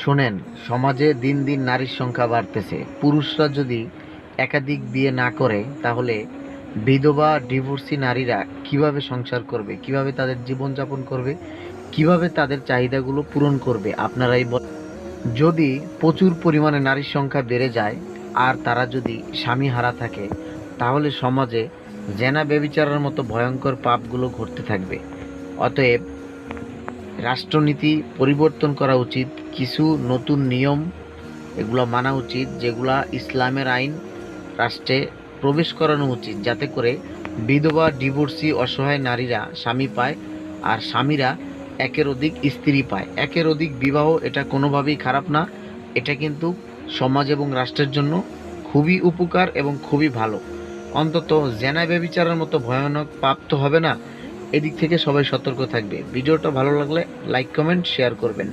শোনেন, সমাজে দিন দিন নারীর সংখ্যা বাড়তেছে। পুরুষরা যদি একাধিক বিয়ে না করে তাহলে বিধবা ডিভোর্সি নারীরা কিভাবে সংসার করবে, কিভাবে তাদের জীবনযাপন করবে, কিভাবে তাদের চাহিদাগুলো পূরণ করবে? আপনারাই বলেন। যদি প্রচুর পরিমাণে নারীর সংখ্যা বেড়ে যায় আর তারা যদি স্বামী হারা থাকে, তাহলে সমাজে জেনা ব্যভিচারের মতো ভয়ঙ্কর পাপগুলো ঘটতে থাকবে। অতএব রাষ্ট্রনীতি পরিবর্তন করা উচিত। কিছু নতুন নিয়ম এগুলো মানা উচিত, যেগুলা ইসলামের আইন রাষ্ট্রে প্রবেশ করানো উচিত, যাতে করে বিধবা ডিভোর্সি অসহায় নারীরা স্বামী পায় আর স্বামীরা একের অধিক স্ত্রী পায়। একের অধিক বিবাহ এটা কোনোভাবেই খারাপ না। এটা কিন্তু সমাজ এবং রাষ্ট্রের জন্য খুবই উপকার এবং খুবই ভালো। অন্তত জেনা ব্যভিচারের মতো ভয়ানক পাপ তো হবে না। এদিক থেকে সবাই সতর্ক থাকবে। ভিডিওটা ভালো লাগলে লাইক কমেন্ট শেয়ার করবেন।